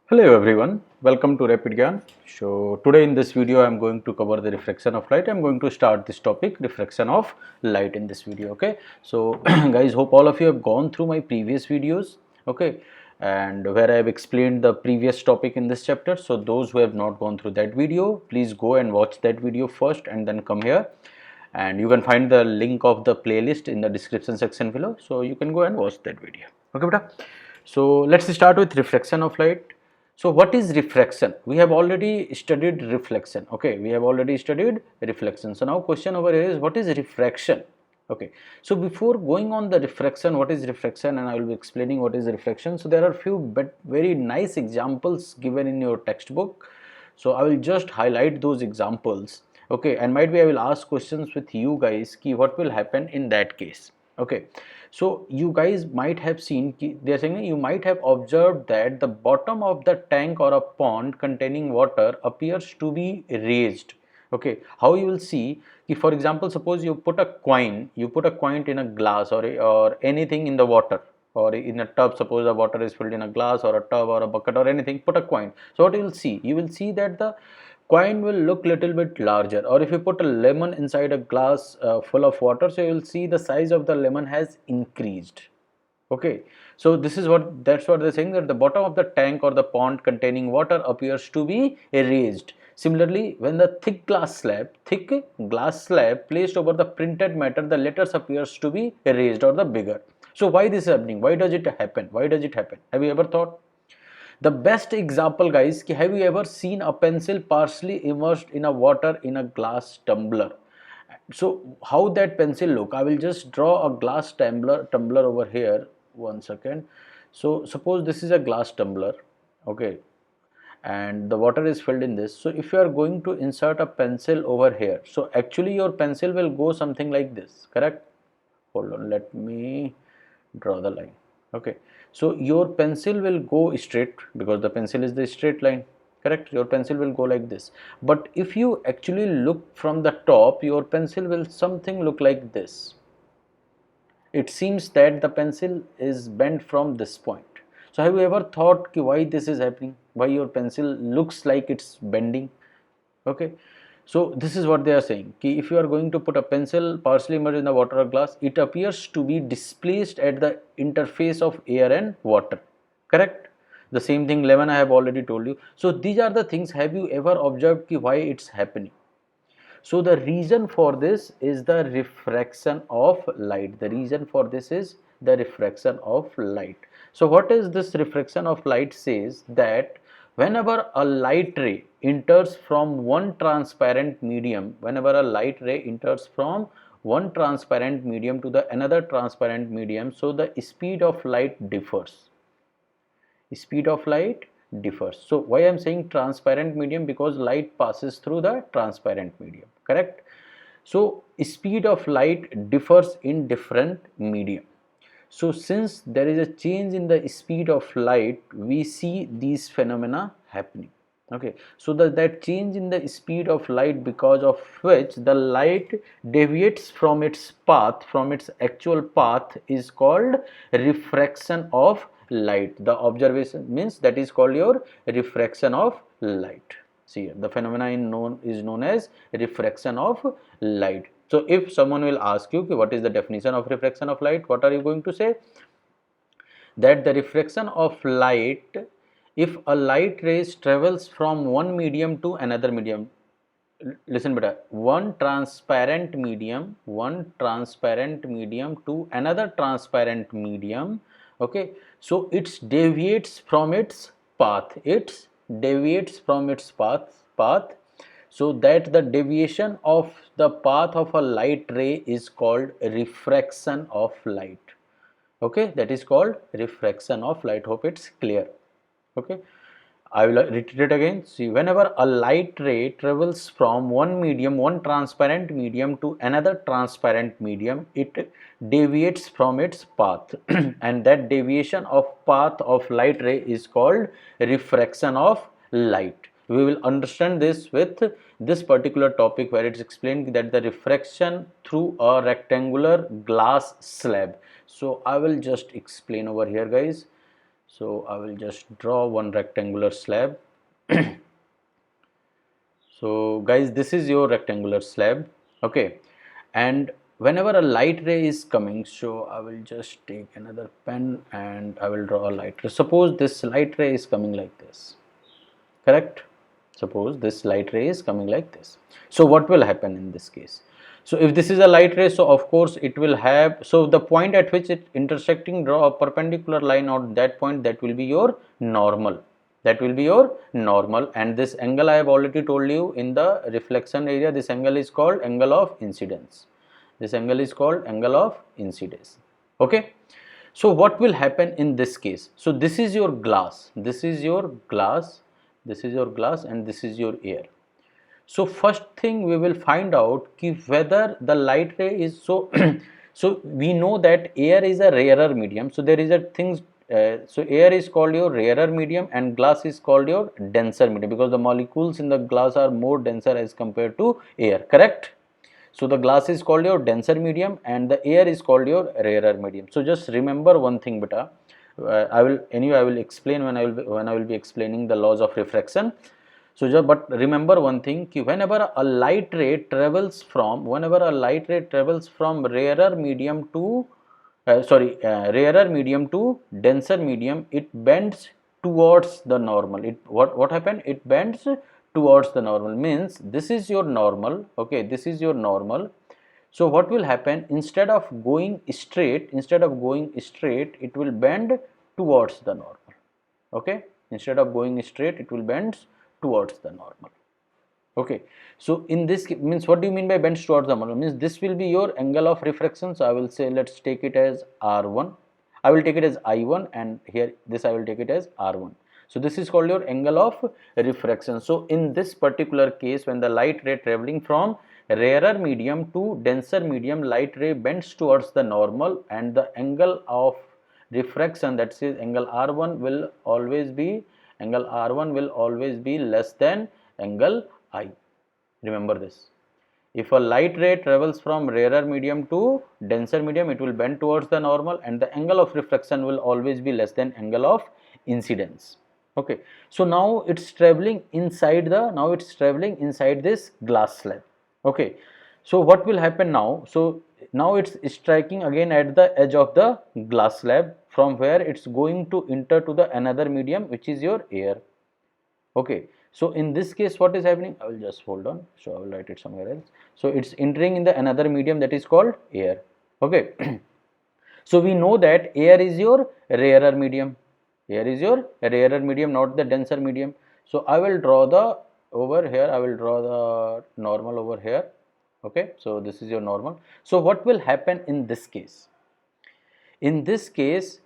Hello everyone, welcome to Rapid Gyan. So today in this video I am going to cover the refraction of light. I am going to start this topic, refraction of light, in this video. Okay, so guys, hope all of you have gone through my previous videos, okay, and where I have explained the previous topic in this chapter. So those who have not gone through that video, please go and watch that video first and then come here, and you can find the link of the playlist in the description section below, so you can go and watch that video. Okay beta, so let's start with refraction of light. So what is refraction? We have already studied reflection. Okay, we have already studied reflection. So now question over here is, what is refraction? Okay, so before going on the refraction, what is refraction, and I will be explaining what is refraction. So there are few but very nice examples given in your textbook, so I will just highlight those examples. Okay, and might be I will ask questions with you guys ki what will happen in that case. Okay, so you guys might have seen, they are saying you might have observed that the bottom of the tank or a pond containing water appears to be raised. Okay, how you will see, for example, suppose you put a coin in a glass or anything in the water, or in a tub. Suppose the water is filled in a glass or a tub or a bucket or anything, put a coin. So what you will see that the coin will look little bit larger. Or if you put a lemon inside a glass full of water, so you will see the size of the lemon has increased. Okay, so that's what they're saying, that the bottom of the tank or the pond containing water appears to be raised. Similarly, when the thick glass slab placed over the printed matter, the letters appears to be raised or the bigger. So why this is happening? Why does it happen? Have you ever thought? The best example, guys, have you ever seen a pencil partially immersed in a water in a glass tumbler? So how that pencil look? I will just draw a glass tumbler over here. One second. So suppose this is a glass tumbler, okay, and the water is filled in this. So if you are going to insert a pencil over here, so actually your pencil will go something like this, correct? Hold on, let me draw the line. Okay, so your pencil will go straight because the pencil is the straight line, correct? Your pencil will go like this. But if you actually look from the top, your pencil will something look like this. It seems that the pencil is bent from this point. So have you ever thought why this is happening, why your pencil looks like it's bending? Okay, so this is what they are saying, if you are going to put a pencil partially immersed in the water or glass, it appears to be displaced at the interface of air and water, correct? The same thing 11 I have already told you. So these are the things. Have you ever observed why it's happening? So the reason for this is the refraction of light. The reason for this is the refraction of light. So what is this refraction of light? Says that whenever a light ray enters from one transparent medium, to the another transparent medium, so the speed of light differs. So why I am saying transparent medium? Because light passes through the transparent medium, correct? So speed of light differs in different medium. So since there is a change in the speed of light, we see these phenomena happening. Okay, so that change in the speed of light, because of which the light deviates from its path, from its actual path, is called refraction of light. The observation means that is called your refraction of light. See, the phenomena is known as refraction of light. So if someone will ask you what is the definition of refraction of light, what are you going to say? That the refraction of light, if a light rays travels from one medium to another medium, listen better, one transparent medium to another transparent medium, okay, so it deviates from its path, so that the deviation of the path of a light ray is called refraction of light. Okay, that is called refraction of light. Hope it's clear. Okay, I will repeat it again. See, whenever a light ray travels from one transparent medium to another transparent medium, it deviates from its path and that deviation of path of light ray is called refraction of light. We will understand this with this particular topic, where it's explained that the refraction through a rectangular glass slab. So I will just explain over here, guys. So I will just draw one rectangular slab. So guys, this is your rectangular slab, okay, and whenever a light ray is coming, so I will just take another pen and I will draw a light ray. Suppose this light ray is coming like this, correct? Suppose this light ray is coming like this. So what will happen in this case? So if this is a light ray, so of course it will have, so the point at which it intersecting, draw a perpendicular line on that point, that will be your normal. That will be your normal, and this angle I have already told you in the reflection area, this angle is called angle of incidence. This angle is called angle of incidence, okay. So what will happen in this case? So this is your glass, this is your glass, this is your glass, and this is your air. So first thing we will find out whether the light ray is so so we know that air is a rarer medium, so there is a things so air is called your rarer medium and glass is called your denser medium, because the molecules in the glass are more denser as compared to air, correct? So the glass is called your denser medium and the air is called your rarer medium. So just remember one thing, beta. I will explain when I will be explaining the laws of refraction. So just, but remember one thing, whenever a light ray travels from rarer medium to rarer medium to denser medium, it bends towards the normal. It what happened? It bends towards the normal, means this is your normal, okay, this is your normal. So what will happen, instead of going straight, it will bend towards the normal, okay, instead of going straight it will bend towards the normal, okay. So in this means, what do you mean by bends towards the normal? Means this will be your angle of refraction. So I will say, let's take it as R1, I will take it as I1, and here this I will take it as R1. So this is called your angle of refraction. So in this particular case, when the light ray traveling from rarer medium to denser medium, light ray bends towards the normal, and the angle of refraction, that is angle R1 will always be less than angle I. Remember this. If a light ray travels from rarer medium to denser medium, it will bend towards the normal, and the angle of refraction will always be less than angle of incidence, okay. So now it's traveling inside this glass slab, okay. So what will happen now? So now it's striking again at the edge of the glass slab, from where it's going to enter to the another medium, which is your air, okay. So in this case, what is happening? I will just hold on, so I will write it somewhere else. So it's entering in the another medium, that is called air, okay. So we know that air is your rarer medium, not the denser medium. So I will draw the over here, I will draw the normal over here, okay. So this is your normal. So what will happen in this case? In this case,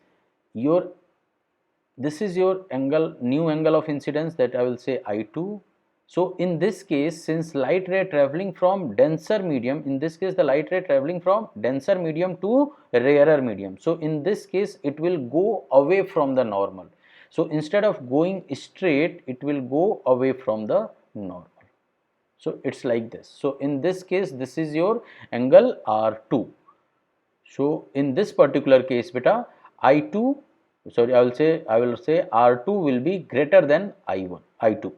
this is your angle, new angle of incidence, that I will say I2. So in this case, since light ray traveling from denser medium, in this case the light ray traveling from denser medium to rarer medium, so in this case it will go away from the normal. So instead of going straight, it will go away from the normal. So it's like this. So in this case, this is your angle R2. So in this particular case, beta, I2, sorry, I will say R2 will be greater than I2.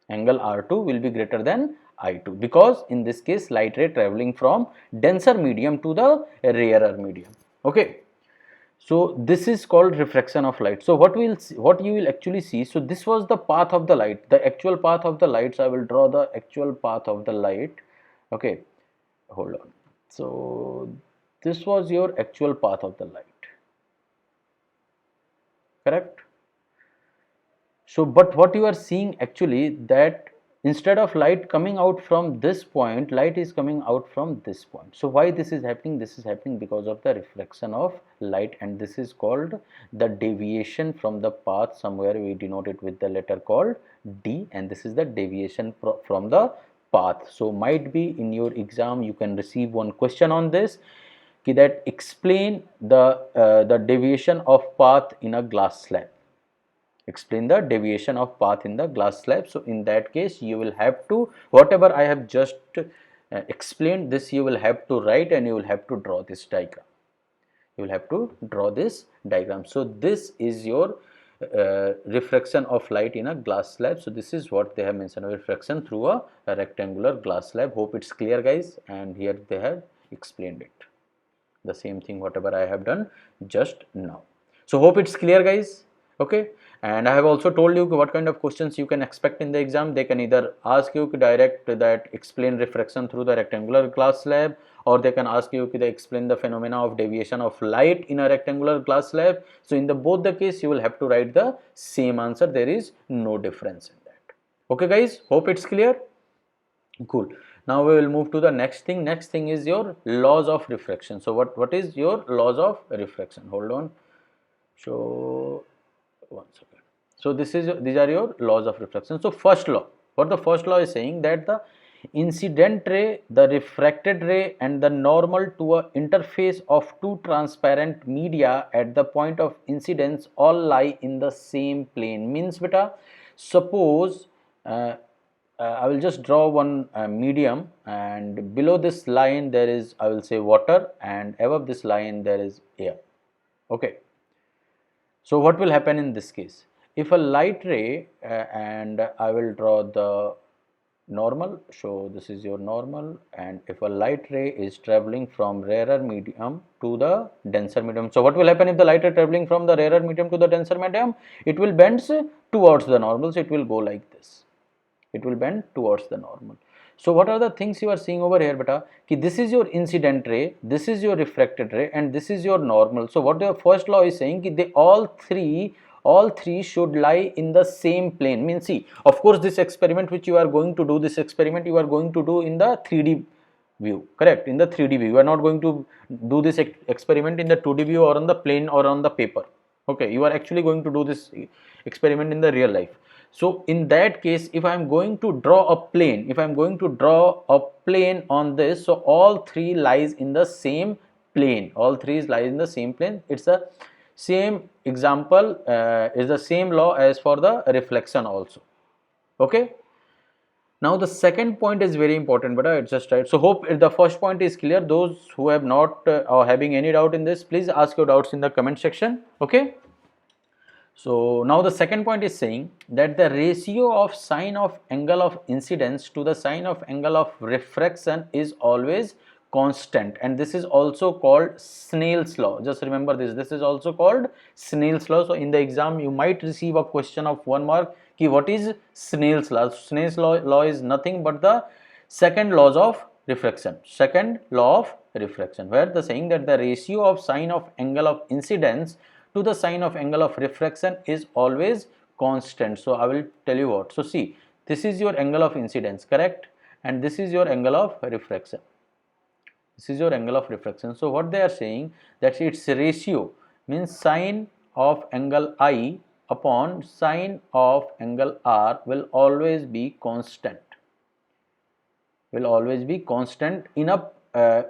Angle R2 will be greater than I2, because in this case light ray traveling from denser medium to the rarer medium, okay. So this is called refraction of light. So what you will actually see, so this was the path of the light, the actual path of the light. So I will draw the actual path of the light, okay, hold on. So this was your actual path of the light, correct? So but what you are seeing actually, that instead of light coming out from this point, light is coming out from this point. So why this is happening? This is happening because of the refraction of light, and this is called the deviation from the path. Somewhere we denote it with the letter called D, and this is the deviation from the path. So might be in your exam you can receive one question on this, that explain the deviation of path in a glass slab. Explain the deviation of path in the glass slab. So in that case, you will have to, whatever I have just explained, this you will have to write, and you will have to draw this diagram. you will have to draw this diagram. So this is your refraction of light in a glass slab. So this is what they have mentioned, refraction through a rectangular glass slab. Hope it's clear, guys, and here they have explained it, the same thing whatever I have done just now. So hope it's clear, guys. Okay, and I have also told you what kind of questions you can expect in the exam. They can either ask you direct that explain refraction through the rectangular glass slab, or they can ask you to explain the phenomena of deviation of light in a rectangular glass slab. So in the both the case you will have to write the same answer. There is no difference in that. Okay, guys, hope it's clear. Cool. Now we will move to the next thing. Next thing is your laws of refraction. So what is your laws of refraction? Hold on. So one second. So these are your laws of refraction. So first law, what the first law is saying, that the incident ray, the refracted ray, and the normal to a interface of two transparent media at the point of incidence all lie in the same plane. Means beta, suppose I will just draw one medium, and below this line there is, I will say, water, and above this line there is air. Okay. So what will happen in this case? If a light ray and I will draw the normal, so this is your normal, and if a light ray is traveling from rarer medium to the denser medium, so what will happen if the light ray traveling from the rarer medium to the denser medium? It will bend towards the normal, so it will go like this. It will bend towards the normal. So what are the things you are seeing over here, beta? Ki this is your incident ray, this is your refracted ray, and this is your normal. So what the first law is saying, ki they all three should lie in the same plane. Means, see, of course this experiment which you are going to do, this experiment you are going to do in the 3D view, correct? In the 3D view, you are not going to do this experiment in the 2D view or on the plane or on the paper. Okay, you are actually going to do this experiment in the real life. So in that case, if I am going to draw a plane, on this, so all three lies in the same plane. All three lies in the same plane. It's a same example, is the same law as for the reflection also. Okay. Now the second point is very important, but it's just right. So hope the first point is clear. Those who have not or having any doubt in this, please ask your doubts in the comment section. Okay. So now the second point is saying that the ratio of sine of angle of incidence to the sine of angle of refraction is always constant, and this is also called Snell's law. Just remember this is also called Snell's law. So in the exam you might receive a question of 1 mark, ki what is Snell's law? Snell's law is nothing but the second law of refraction, where the saying that the ratio of sine of angle of incidence to the sine of angle of refraction is always constant. So I will tell you what. So see, this is your angle of incidence, correct, and this is your angle of refraction. So what they are saying, that its ratio means sine of angle I upon sine of angle R will always be constant. In a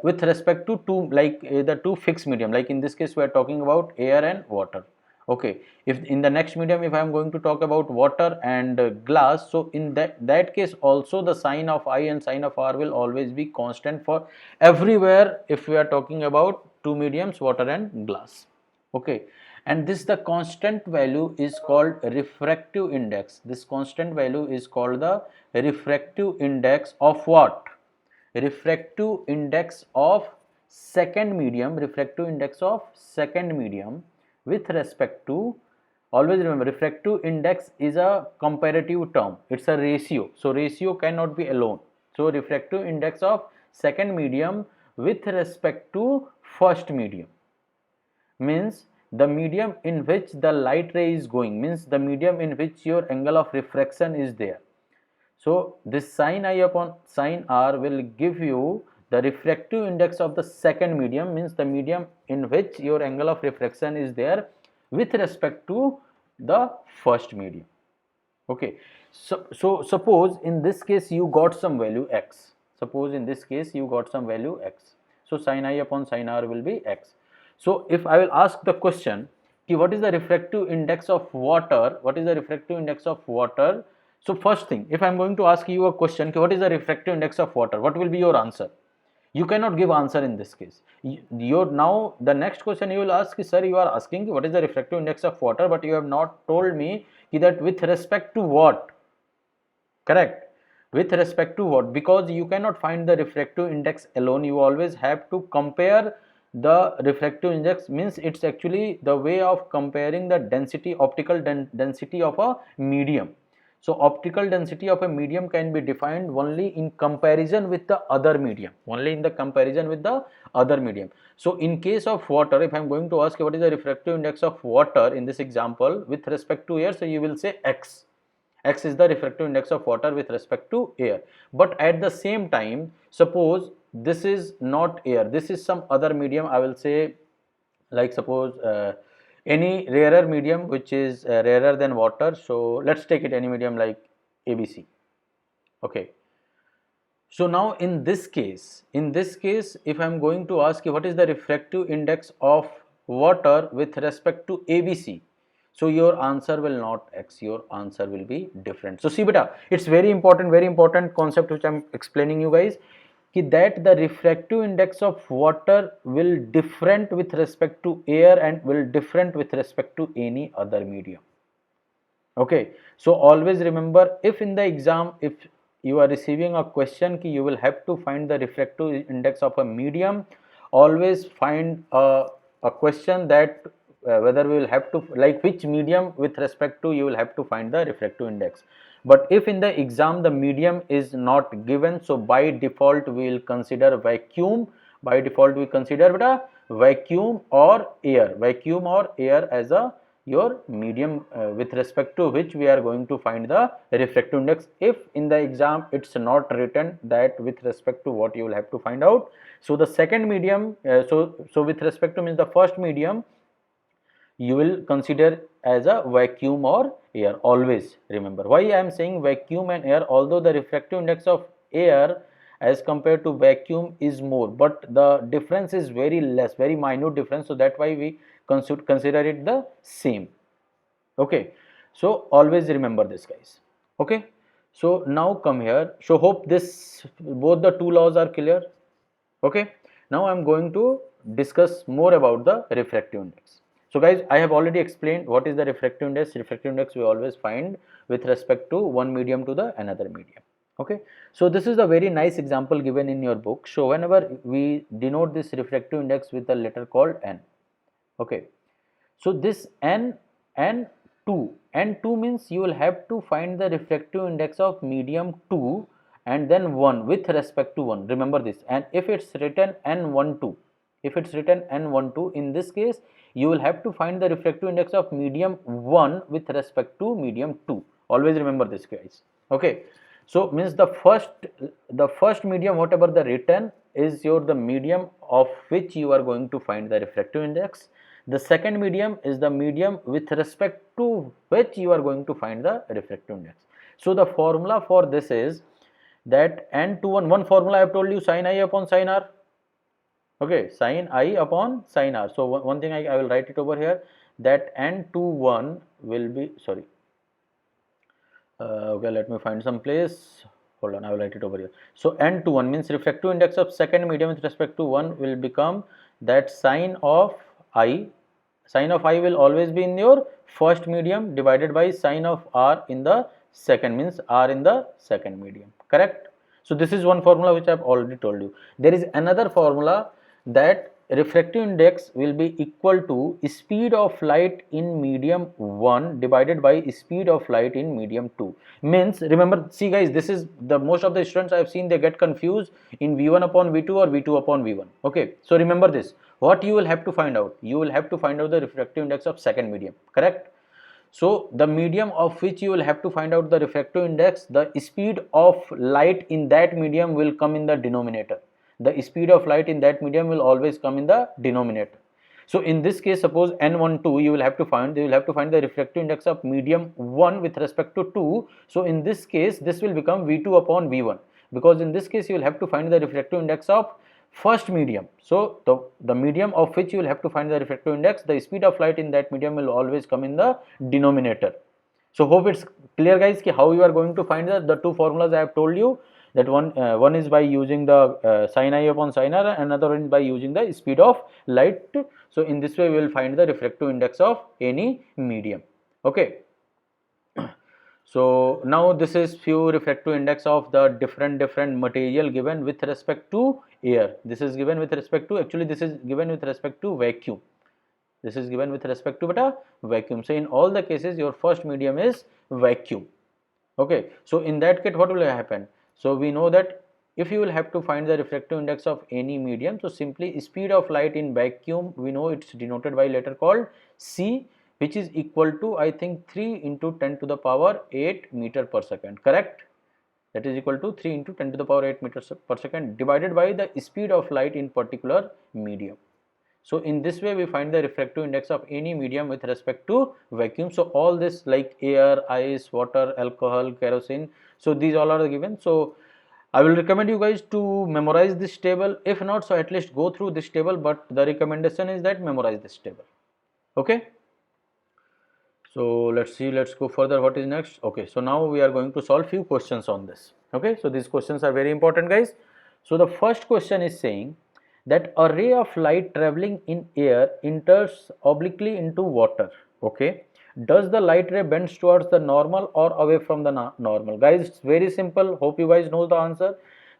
with respect to the two fixed medium, like in this case we are talking about air and water. Okay, if in the next medium, if I am going to talk about water and glass, so in that case also the sine of I and sine of R will always be constant for everywhere if we are talking about two mediums, water and glass. Okay, and this the constant value is called refractive index. This constant value is called the refractive index of what? Refractive index of second medium, with respect to, always remember, refractive index is a comparative term, it's a ratio, so ratio cannot be alone. So refractive index of second medium with respect to first medium means the medium in which the light ray is going, means the medium in which your angle of refraction is there. So this sine I upon sine R will give you the refractive index of the second medium, means the medium in which your angle of refraction is there with respect to the first medium. Okay, so suppose in this case you got some value x. So sine I upon sine R will be x. So if I will ask the question, what is the refractive index of water? So first thing, if I am going to ask you a question, what is the refractive index of water? What will be your answer? You cannot give answer in this case. Now the next question you will ask is, sir, you are asking what is the refractive index of water, but you have not told me that with respect to what. Correct. With respect to what? Because you cannot find the refractive index alone. You always have to compare the refractive index. Means it's actually the way of comparing the density, optical density of a medium. So optical density of a medium can be defined only in comparison with the other medium. Only in the comparison with the other medium. So in case of water, if I am going to ask you what is the refractive index of water in this example with respect to air, so you will say X. X is the refractive index of water with respect to air. But at the same time, suppose this is not air, this is some other medium. I will say, like suppose any rarer medium which is rarer than water. So let's take it any medium like ABC. Okay. So now in this case, if I am going to ask you what is the refractive index of water with respect to ABC, so your answer will not X, your answer will be different. So see beta, it's very important concept which I am explaining you guys, that the refractive index of water will different with respect to air and will different with respect to any other medium. Okay, so always remember, if in the exam, if you are receiving a question ki you will have to find the refractive index of a medium, always find a question that whether we will have to, like which medium with respect to you will have to find the refractive index. But if in the exam the medium is not given, so by default we will consider vacuum. By default we consider vacuum or air as a your medium with respect to which we are going to find the refractive index. If in the exam it's not written that with respect to what you will have to find out, so the second medium, so with respect to means the first medium you will consider as a vacuum or air. Always remember. Why I am saying vacuum and air, although the refractive index of air as compared to vacuum is more, but the difference is very less, very minute difference, so that's why we consider it the same. Okay, so always remember this, guys. Okay, so now come here. So hope this both the two laws are clear. Okay, now I'm going to discuss more about the refractive index. So guys, I have already explained what is the refractive index. Refractive index we always find with respect to one medium to the another medium. Okay, so this is a very nice example given in your book. So whenever we denote this refractive index with a letter called N. Okay, so this N and 2, N2 means you will have to find the refractive index of medium 2 and then 1 with respect to 1. Remember this. And if it's written N12, in this case you will have to find the refractive index of medium 1 with respect to medium 2. Always remember this, guys. Okay, so means the first medium whatever the written is the medium of which you are going to find the refractive index. The second medium is the medium with respect to which you are going to find the refractive index. So the formula for this is that N21, one formula I have told you, sin I upon sin R. Okay, sin I upon sin R. So one thing I will write it over here, that N21 will be, sorry, okay, let me find some place. Hold on, I will write it over here. So N21 means refractive index of second medium with respect to 1 will become that sin of I. Sin of I will always be in your first medium divided by sin of R in the second, means R in the second medium. Correct? So this is one formula which I have already told you. There is another formula that refractive index will be equal to speed of light in medium 1 divided by speed of light in medium 2. Means, remember, see guys, this is the most of the students I have seen, they get confused in V1 upon V2 or V2 upon V1. Okay, so remember this. What you will have to find out? You will have to find out the refractive index of second medium. Correct? So the medium of which you will have to find out the refractive index, the speed of light in that medium will come in the denominator. The speed of light in that medium will always come in the denominator. So in this case, suppose N12 you will have to find, the refractive index of medium 1 with respect to 2. So in this case, this will become V2 upon V1, because in this case you will have to find the refractive index of first medium. So the medium of which you will have to find the refractive index, the speed of light in that medium will always come in the denominator. So hope it's clear, guys, how you are going to find the two formulas I have told you. that one is by using the sin I upon sin r, and another one is by using the speed of light. So in this way we will find the refractive index of any medium. Okay. So now this is few refractive index of the different material given with respect to air. This is given with respect to, actually this is given with respect to vacuum. This is given with respect to beta vacuum. So in all the cases your first medium is vacuum. Okay. So in that case what will happen? So we know that if you will have to find the refractive index of any medium, so simply speed of light in vacuum, we know it's denoted by letter called C, which is equal to, I think, 3 into 10 to the power 8 meter per second, correct? That is equal to 3 into 10 to the power 8 meters per second divided by the speed of light in particular medium. So in this way we find the refractive index of any medium with respect to vacuum. So all this like air, ice, water, alcohol, kerosene, so these all are given. So I will recommend you guys to memorize this table. If not, so at least go through this table, but the recommendation is that memorize this table. Okay. So let's see, let's go further. What is next? Okay, so now we are going to solve few questions on this. Okay, so these questions are very important, guys. So the first question is saying that a ray of light traveling in air enters obliquely into water. Okay, does the light ray bends towards the normal or away from the normal? Guys, it's very simple. Hope you guys know the answer,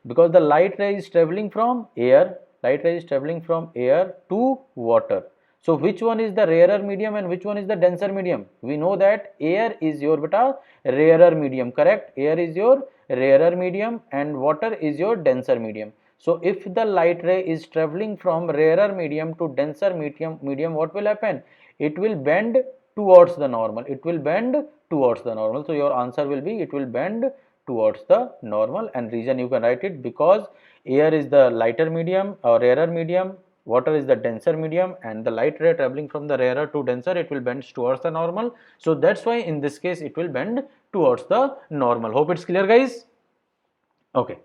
because the light ray is traveling from air. Light ray is traveling from air to water. So which one is the rarer medium and which one is the denser medium? We know that air is your beta rarer medium, correct? Air is your rarer medium and water is your denser medium. So if the light ray is traveling from rarer medium to denser medium, what will happen? It will bend towards the normal. It will bend towards the normal. So your answer will be, it will bend towards the normal, and reason you can write it because air is the lighter medium or rarer medium, water is the denser medium, and the light ray traveling from the rarer to denser, it will bend towards the normal. So that's why in this case it will bend towards the normal. Hope it's clear, guys. Okay,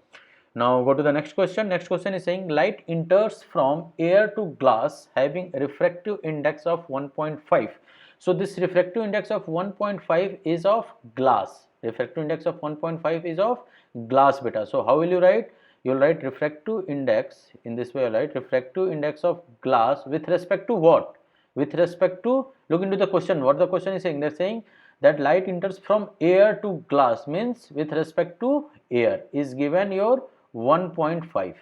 now go to the next question. Next question is saying light enters from air to glass having refractive index of 1.5. So this refractive index of 1.5 is of glass. Refractive index of 1.5 is of glass beta. So how will you write? You will write refractive index in this way. You write refractive index of glass with respect to what? With respect to, look into the question. What the question is saying? They're saying that light enters from air to glass, means with respect to air is given your 1.5.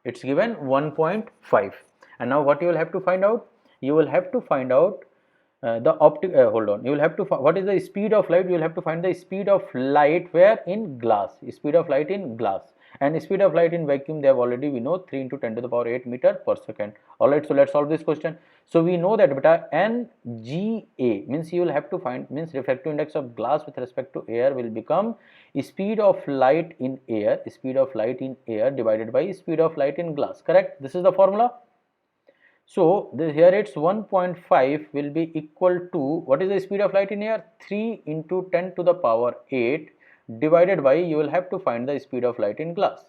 It's given 1.5. And now what you will have to find out? You will have to find out the optic, hold on, you will have to, what is the speed of light? You will have to find the speed of light where? In glass. Speed of light in glass. And speed of light in vacuum, they have already, we know, 3 into 10 to the power 8 meter per second. Alright, so let's solve this question. So we know that beta NGA means you will have to find, means refractive index of glass with respect to air will become speed of light in air, speed of light in air divided by speed of light in glass, correct? This is the formula. So here it's 1.5 will be equal to, what is the speed of light in air? 3 into 10 to the power 8 divided by, you will have to find the speed of light in glass.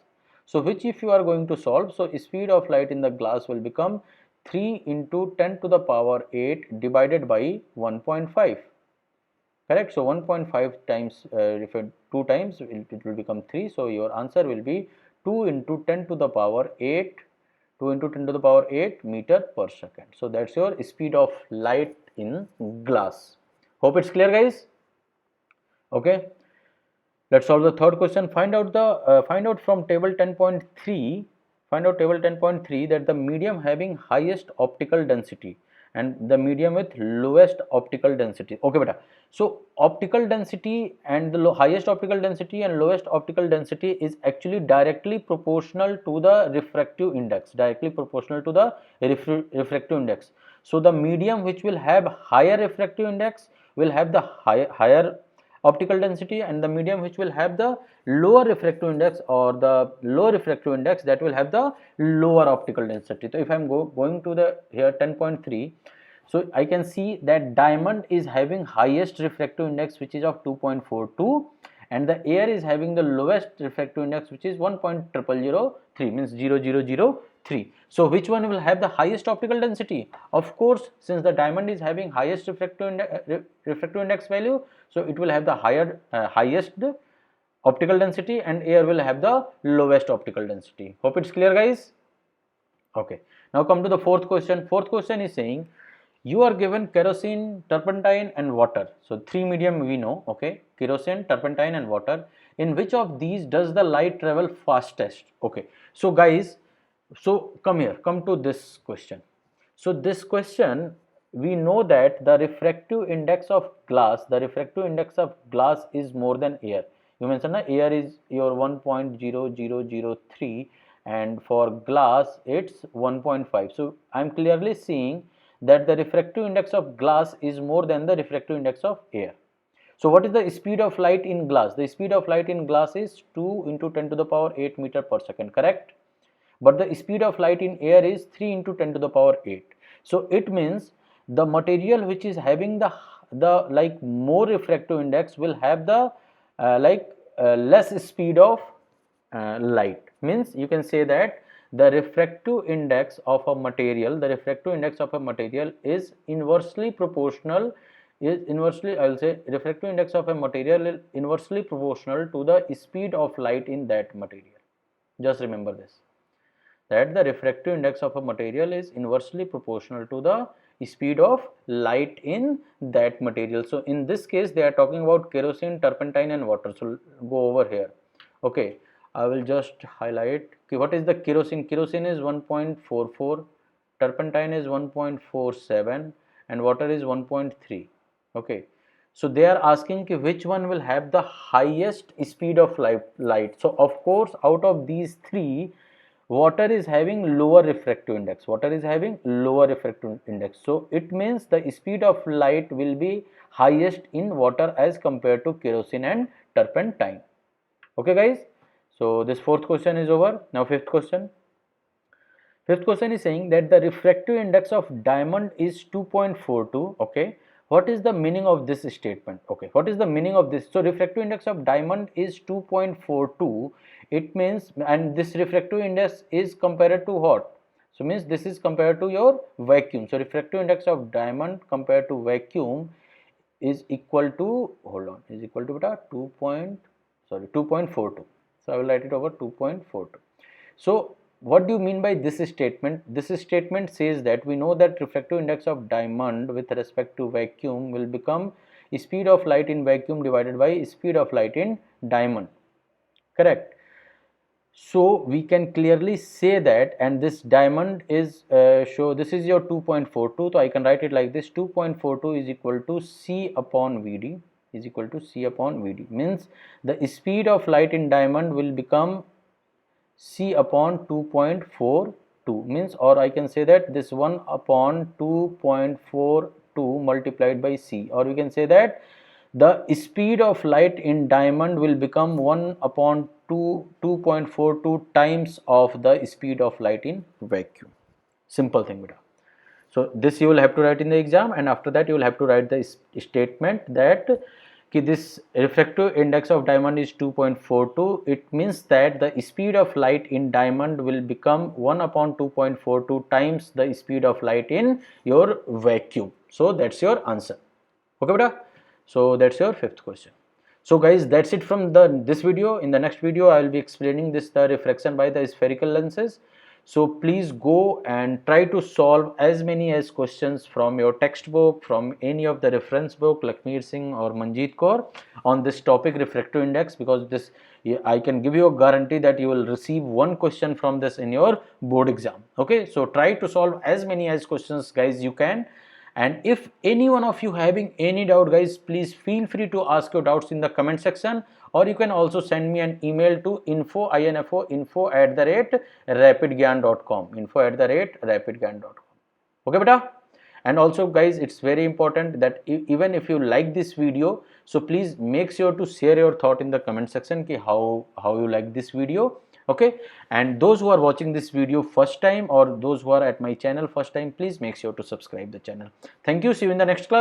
So which if you are going to solve, so speed of light in the glass will become 3 into 10 to the power 8 divided by 1.5, correct? So 1.5 times, if 2 times it will become 3. So your answer will be 2 into 10 to the power 8, 2 into 10 to the power 8 meter per second. So that's your speed of light in glass. Hope it's clear, guys. Okay, let's solve the third question. Find out from table 10.3. Find out table 10.3 that the medium having highest optical density and the medium with lowest optical density. Okay, beta. So optical density and the highest optical density and lowest optical density is actually directly proportional to the refractive index. Directly proportional to the refractive index. So the medium which will have higher refractive index will have the higher optical density, and the medium which will have the lower refractive index or the low refractive index, that will have the lower optical density. So if I am going to the here 10.3, so I can see that diamond is having highest refractive index which is of 2.42, and the air is having the lowest refractive index which is 1.0003, means 0003. So which one will have the highest optical density? Of course, since the diamond is having highest refractive index value, so it will have the highest optical density and air will have the lowest optical density. Hope it's clear, guys. Okay, now come to the fourth question. Fourth question is saying you are given kerosene, turpentine and water. So three medium we know, okay, kerosene, turpentine and water. In which of these does the light travel fastest? Okay, so guys, so come here, come to this question. So this question, we know that the refractive index of glass, is more than air. You mentioned air is your 1.0003 and for glass it's 1.5. So I am clearly seeing that the refractive index of glass is more than the refractive index of air. So what is the speed of light in glass? The speed of light in glass is 2 into 10 to the power 8 meter per second, correct? But the speed of light in air is 3 into 10 to the power 8. So it means the material which is having the like more refractive index will have the less speed of light. Means you can say that the refractive index of a material, is inversely proportional, I will say refractive index of a material is inversely proportional to the speed of light in that material. Just remember this, that the refractive index of a material is inversely proportional to the speed of light in that material. So in this case they are talking about kerosene, turpentine and water. So go over here. Okay, I will just highlight. Okay, what is the kerosene? Kerosene is 1.44, turpentine is 1.47 and water is 1.3. Okay, so they are asking which one will have the highest speed of light. So of course out of these three, water is having lower refractive index. So it means the speed of light will be highest in water as compared to kerosene and turpentine. Okay guys, so this fourth question is over. Now fifth question. Fifth question is saying that the refractive index of diamond is 2.42. Okay, what is the meaning of this statement? Okay, what is the meaning of this? So refractive index of diamond is 2.42. It means, and this refractive index is compared to what? So means this is compared to your vacuum. So refractive index of diamond compared to vacuum is equal to, hold on, is equal to 2.42. So I will write it over 2.42. So what do you mean by this statement? This statement says that we know that refractive index of diamond with respect to vacuum will become speed of light in vacuum divided by speed of light in diamond, correct? So we can clearly say that, and this diamond is show this is your 2.42. So I can write it like this: 2.42 is equal to C upon VD, means the speed of light in diamond will become C upon 2.42, means, or I can say that this 1 upon 2.42 multiplied by C, or we can say that the speed of light in diamond will become 1 upon 2.42 times of the speed of light in vacuum. Simple thing, beta. So this you will have to write in the exam, and after that you will have to write the statement that this refractive index of diamond is 2.42. It means that the speed of light in diamond will become 1 upon 2.42 times the speed of light in your vacuum. So that's your answer. Okay beta? So that's your fifth question. So guys, that's it from this video. In the next video I will be explaining the refraction by the spherical lenses. So please go and try to solve as many as questions from your textbook, from any of the reference book like Lakmeer Singh or Manjeet Kaur on this topic, refractive index, because this I can give you a guarantee that you will receive one question from this in your board exam. Okay, so try to solve as many as questions guys you can. And if any one of you having any doubt guys, please feel free to ask your doubts in the comment section, or you can also send me an email to info@rapidgyan.com. Okay beta? And also guys, it's very important that even if you like this video, so please make sure to share your thought in the comment section ki how you like this video. Okay, and those who are watching this video first time, or those who are at my channel first time, please make sure to subscribe the channel. Thank you. See you in the next class.